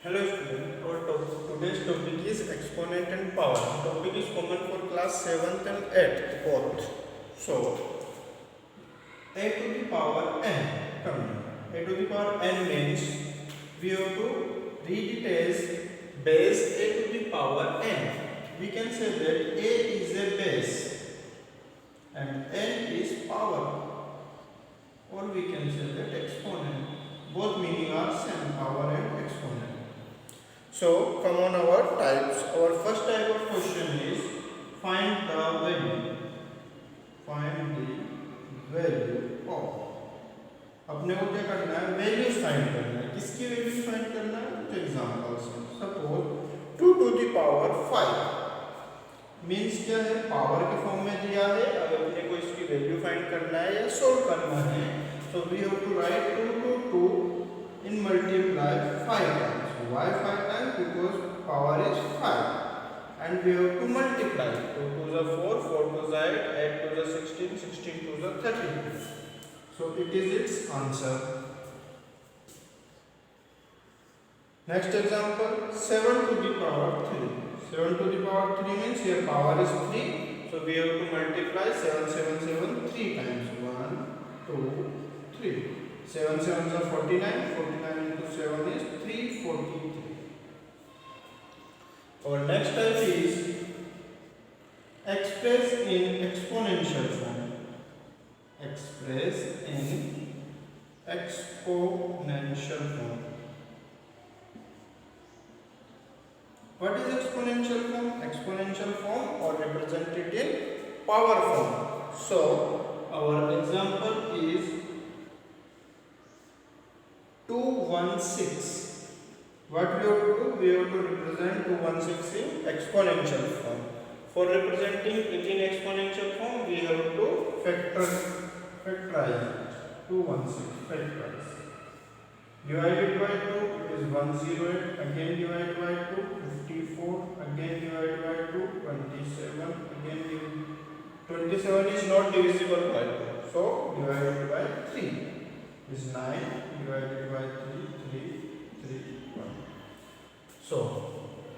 Hello student, today's topic is exponent and power. Topic is common for class 7th and 8th both. So, a to the power n. Come here. A to the power n means we have to read it as base a to the power n. We can say that a is a base and n is power, or we can say that exponent. Both meaning are same, power and exponent. So come on our types. Our first type of question is find the value. Find the value of. अपने को क्या करना है? Values find करना है. किसकी values find करना है? कुछ एग्जांपल्स हैं. Suppose 2 to the power 5 means क्या है? पावर के फॉर्म में दिया है. अब अपने को इसकी वैल्यू फाइंड करना है या सोल्व करना है. So we have to write 2 to 2 in multiply 5 times. Why 5 times? Because power is 5 and we have to multiply. 2 to the 4, 4 to the 8, 8 to the 16, 16 to the 32. So it is its answer. Next example, 7 to the power 3. 7 to the power 3 means here power is 3. So we have to multiply 7, 7, 7 3 times. 1, 2, 3. 7 7s are 49. 49 into 7 is 343. Our next type is express in exponential form. Express in exponential form. What is exponential form? Exponential form or represented in power form. So our example is 216. What we have to do? We have to represent 216 in exponential form. For representing it in exponential form, we have to factorize 216. Factorize. Divided by 2 is 108. Again divided by 2, 54. Again divided by 2, 27. Again 27 is not divisible by 2. So divided by 3 is 9. Divided by 3, 3, 3, 1. So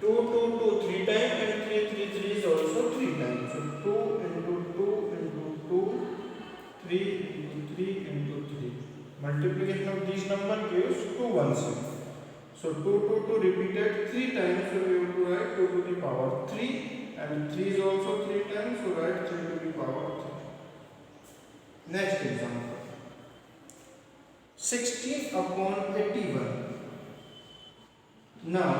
2, 2, 2, 3 times and 3, 3, 3 is also 3 times. So 2 into 2 into 2, 3 into 3 into 3. Multiplication of these number gives 216. So 2, 2, 2 repeated 3 times. So we have to write 2 to the power 3 and 3 is also 3 times. So write 3 to the power 3. Next example. 16 upon 81. Now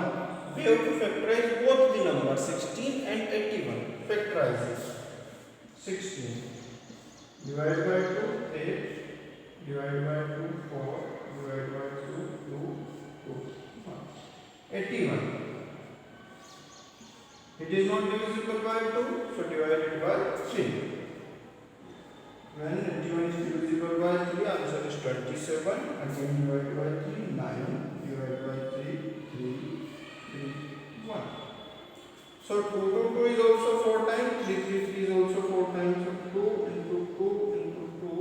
we have to factorize both the numbers 16 and 81. Factorize it. 16 divided by 2, 8. Divided by 2, 4. Divided by 2, 2, 2, 1. 81. It is not divisible by 2, so divided by 3. When 81 is divisible by 3, answer is 27. Again divided by 3, 9. Divided by 3, 3, 3, 1. So 2 to 2 is also 4 times. 3, 3, 3 is also 4 times. So 2 into 2 into 2.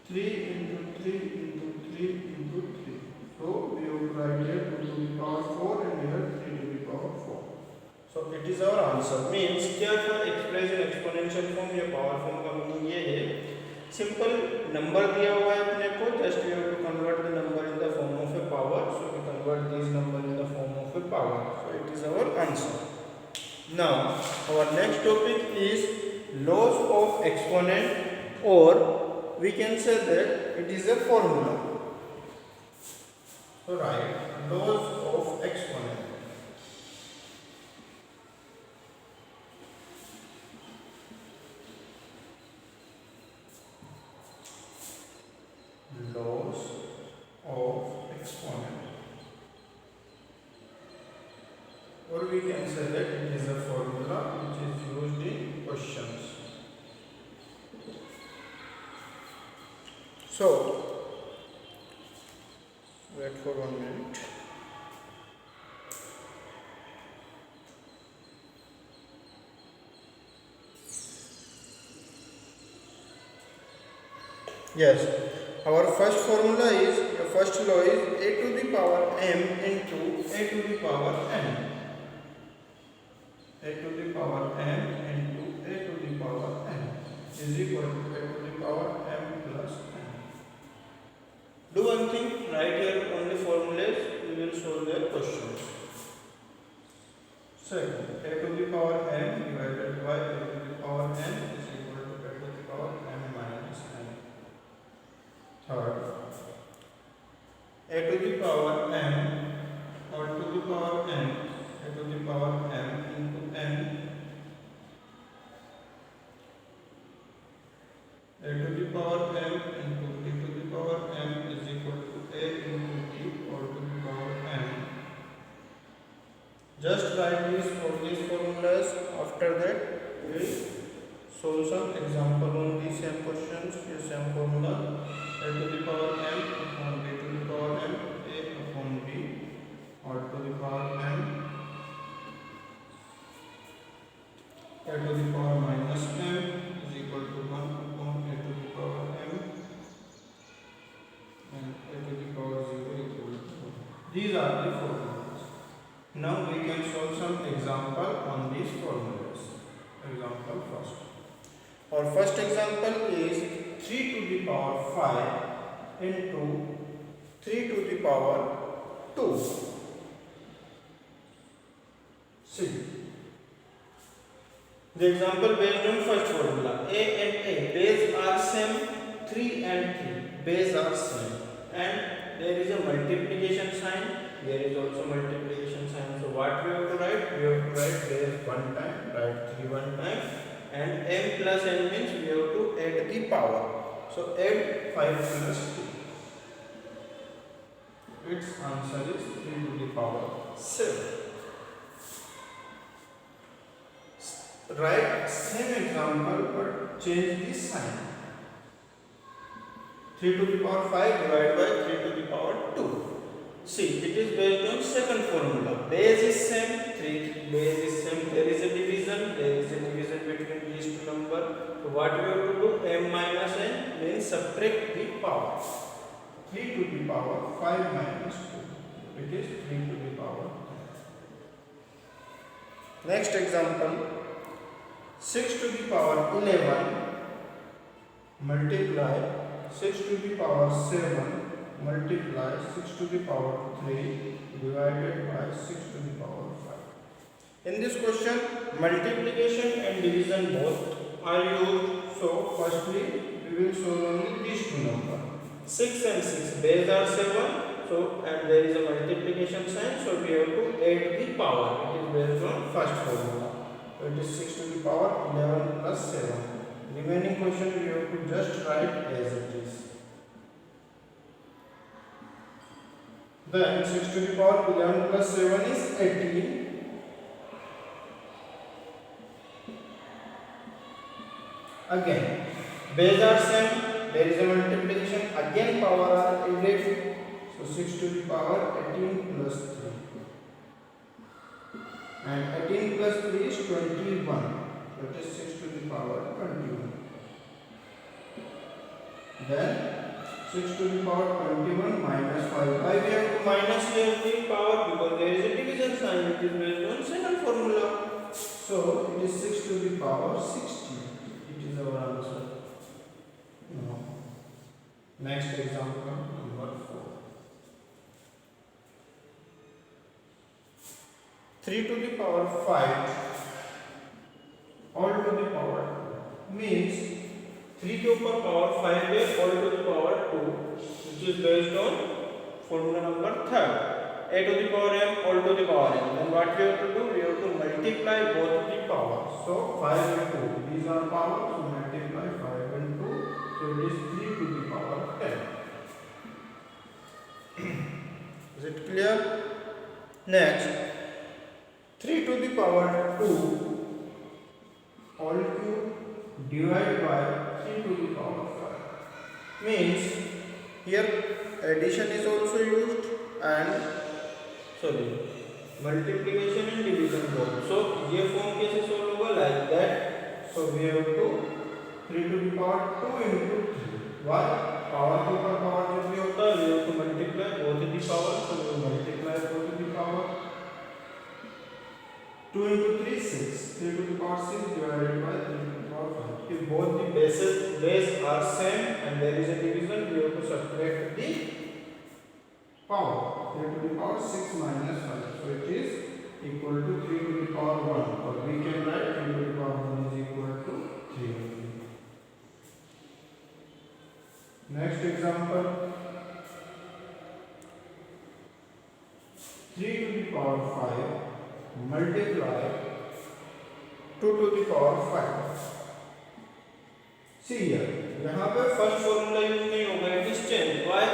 3 into 3 into 3 into 3. So we have to write here 2 to the power 4 and here 3 to the power 4. So it is our answer. Means क्या for express in exponential form या power form का meaning ये है. Simple number दिया हुआ है अपने को. Just we have to convert the number in the form of a power. So we convert these number in the form of a power. So it is our answer. Now our next topic is laws of exponent, or we can say that it is a formula. So write laws of exponent. Laws of exponent, or we can say that it is a formula which is used in questions. So wait for 1 minute. Yes, our first formula is first law is a to the power m into a to the power n. A to the power m into a to the power n is equal to a to the power m plus n. Do one thing, write here only formulas, we will solve their questions. Second, a to the power m divided by a to the power n is equal to a to the power m minus n. Third, a to the power m or to the power n, a to the power m into n, a to the power m into e to the power m is equal to a into t or to the power m. Just write all these formulas. After that, we will solve some example on these same questions. Here same formula: a to the power m upon b to the power m, a upon b, or to the power m, a to the power minus m is equal to 1 upon a to the power m, and a to the power 0 equal to 1. These are the formulas. Now we can solve some example on these formulas. Example first. Our first example is 3 to the power 5 into 3 to the power 2. See. The example based on first formula. A and A, base are same, 3 and 3, base are same. And there is a multiplication sign, there is also multiplication sign. So what we have to write? We have to write base one time, write 3 one time, and m plus n means we have to add the power. So add 5 plus 2. Its answer is 3 to the power 7. Write same example but change the sign. 3 to the power 5 divided by 3 to the power 2. See, it is based on second formula. Base is same, 3 base is same. There is a division between these two numbers. So what we have to do? M minus n means subtract the power. 3 to the power 5 minus 2. It is 3 to the power 10. Next example. 6 to the power 11 multiply 6 to the power 7 multiply 6 to the power 3 divided by 6 to the power 5. In this question, multiplication and division both are used. So, firstly, we will solve only these two numbers. 6 and 6 base are 7. So, and there is a multiplication sign. So, we have to add the power. It is based on first formula. So it is 6 to the power 11 plus 7. Remaining question we have to just write as it is. Then 6 to the power 11 plus 7 is 18. Again, base are same. There is a multiplication. Again power are added. So 6 to the power 18 plus 3. And 18 plus 3 is 21. That is 6 to the power 21. Then 6 to the power 21 minus 5. Why we have to minus here the power? Because there is a division sign. It is based on second formula. So it is 6 to the power 60. It is our answer. No. Next example number 4. 3 to the power 5 all to the power 2 means 3 to the power 5 is all to the power 2, which is based on formula number 3rd. A to the power m all to the power n. Then what we have to do? We have to multiply both the powers. So 5 and 2. These are powers. So multiply 5 and 2. So it is 3 to the power 10. Is it clear? Next. 3 to the power 2 all cube divided by 3 to the power 5 means here addition is also used and multiplication and division both. So ये form कैसे solve होगा? Like that. So we have to 3 to the power 2 into 3. Why? Power के ऊपर power जब भी होता है we have to multiply the power, so we will multiply 4 to the power. 2 into 3, 6. 3 to the power 6 divided by 3 to the power 5. If both the base are same and there is a division, we have to subtract the power. 3 to the power 6 minus 5. So it is equal to 3 to the power 1. Or we can write 3 to the power 1 is equal to 3 only. Next example. 3 to the power 5 multiply 2 to the power 5. See here, यहाँ पे first formula use नहीं होगा, it is change. Why?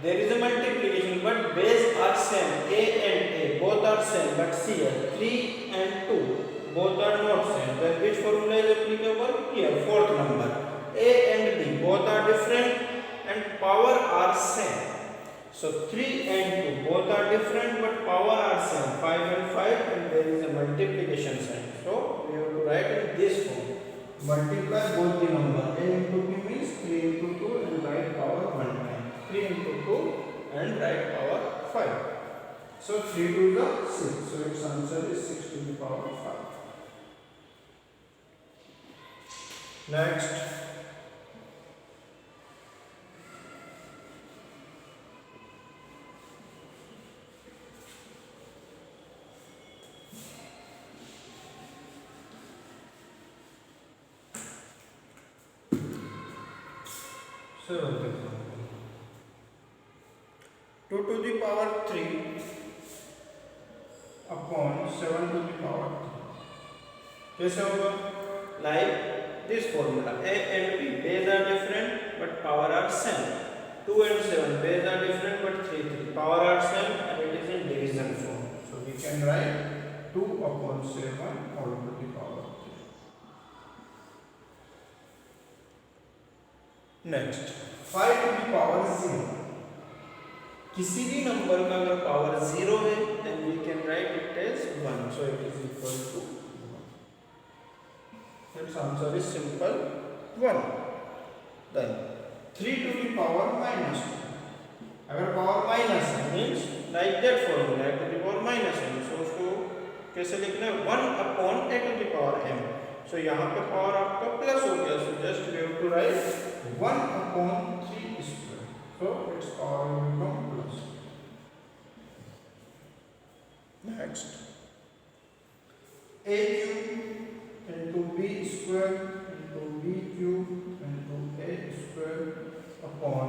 There is a multiplication but base are same, a and a both are same, but see here 3 and 2 both are not same. Then which formula is applicable? Here fourth number, a and b both are different and power are same. So 3 and 2 both are different but power are same, 5 and 5, and there is a multiplication sign. So we have to write in this form. Multiply both the number. A into b means 3 into 2 and write power 1 time. 3 into 2 and write power 5. So 3 to the 6. So its answer is 6 to the power 5. Next. Seventh example. 2 to the power 3 upon 7 to the power 3. कैसे होगा? Like this formula. A and B base are different but power are same. 2 and 7 base are different but 3 power are same, and it is in division form. So we can write 2 upon 7 all to the power 3. Next 5 to the power 0. किसी भी number का अगर power 0 है then we can write it as 1, so it is equal to 1. Its answer is simple 1. Then 3 to the power minus 2. अगर power minus है means like that formula, a to the power minus m. so उसको कैसे लिखना है? 1 upon a to the power m. so यहाँ पे power आपका plus हो गया, so just we have to write 1 upon 3 square. So its power will become plus. Next, a cube into b square into b cube into a square upon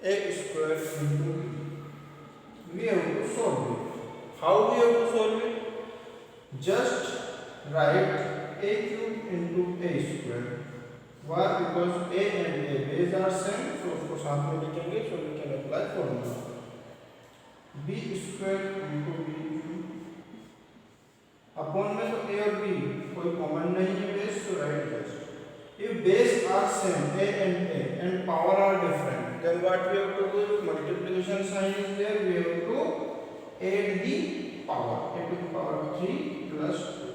a square into b. We have to solve it. How we have to solve it? Just write a cube into a square. Why? Because a and a base are same, so उसको साथ में लिखेंगे, so we can apply formula. b square into b cube upon में तो a और b कोई common नहीं है base, so write just. If base are same a and power are different, then what we have to do? Multiplication sign is there, we have to add the power. A to the power 3 plus 2.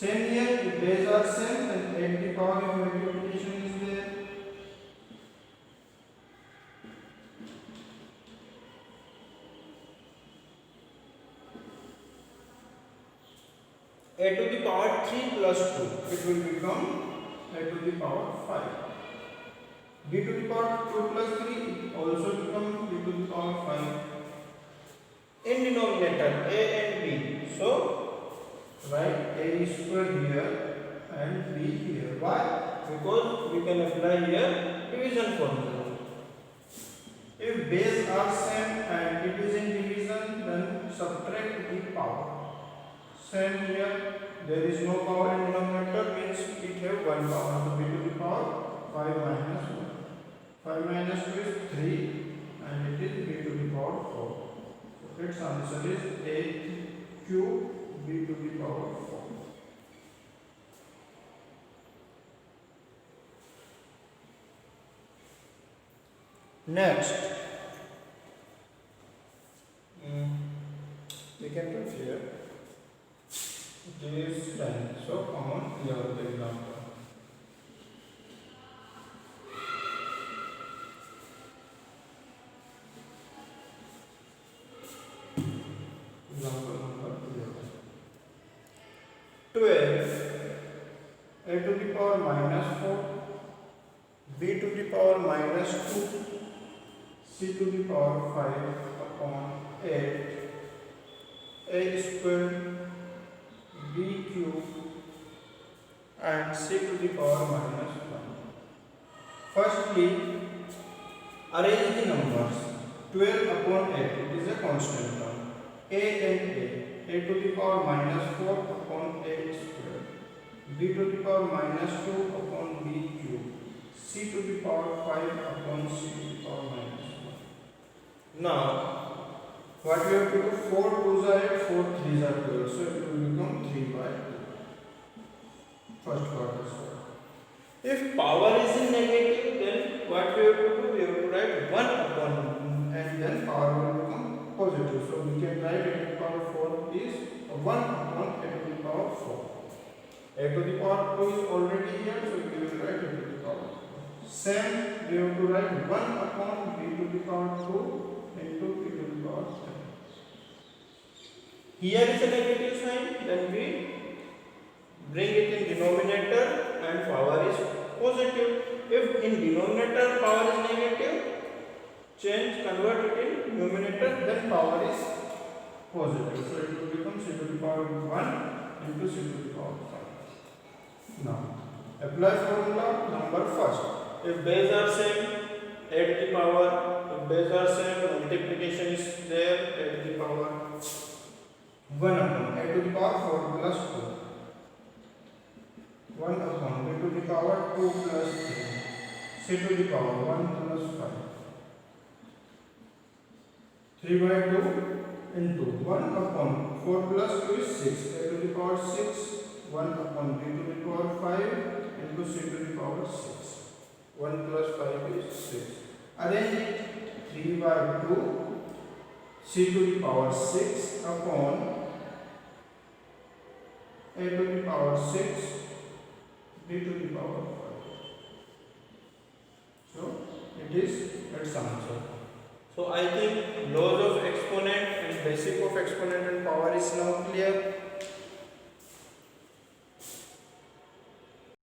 Same here, if base are same, then add the power of multiplication is there. A to the power 3 plus 2, it will become a to the power 5. B to the power 2 plus 3, it also become b to the power 5. In denominator, a and b, so write a square here and b here. Why? Because we can apply here division formula. If base are same and it is in division, then subtract the power. Same here, there is no power in denominator, means it have one power. So b to the power 5 minus 1. 5 minus 2 is 3 and it is b to the power 4. So its answer is a cube b to the power 4. Next, we can put here this 10. So common here the example. power minus 2 c to the power 5 upon 8 a square b cube and c to the power minus 1. Firstly, arrange the numbers. 12 upon 8, it is a constant term. A and a to the power minus 4 upon a square, b to the power minus 2 upon b cube, c to the power 5 upon c to the power minus 1. Now, what we have to do? 4 2s are 8, 4 3s are 12, so it will become 3 by 2. First part is solved. If power is in negative, then what we have to do? We have to write 1 upon and then power will become positive. So we can write a to the power 4 is 1 upon a to the power 4. A to the power 2 is already here, so we will write a to the power 2. Same, we have to write 1 upon b to the power 2 into b to the power 3. Here is a negative sign, then we bring it in denominator and power is positive. If in denominator power is negative, convert it in numerator, then power is positive. So it will become c to the power 1 into c to the power 5. Now, apply formula number first. If base are same, add the power. If base are same, multiplication is there, add the power. 1 upon a to the power 4 plus 2. 1 upon b to the power 2 plus 3. c to the power 1 plus 5. 3 by 2 into 1 upon 4 plus 2 is 6. A to the power 6. 1 upon b to the power 5 into c to the power 6. 1 plus 5 is 6. Arrange it. 3 by 2 c to the power 6 upon a to the power 6 b to the power 5. So it is its answer. So I think laws of exponent and basic of exponent and power is now clear.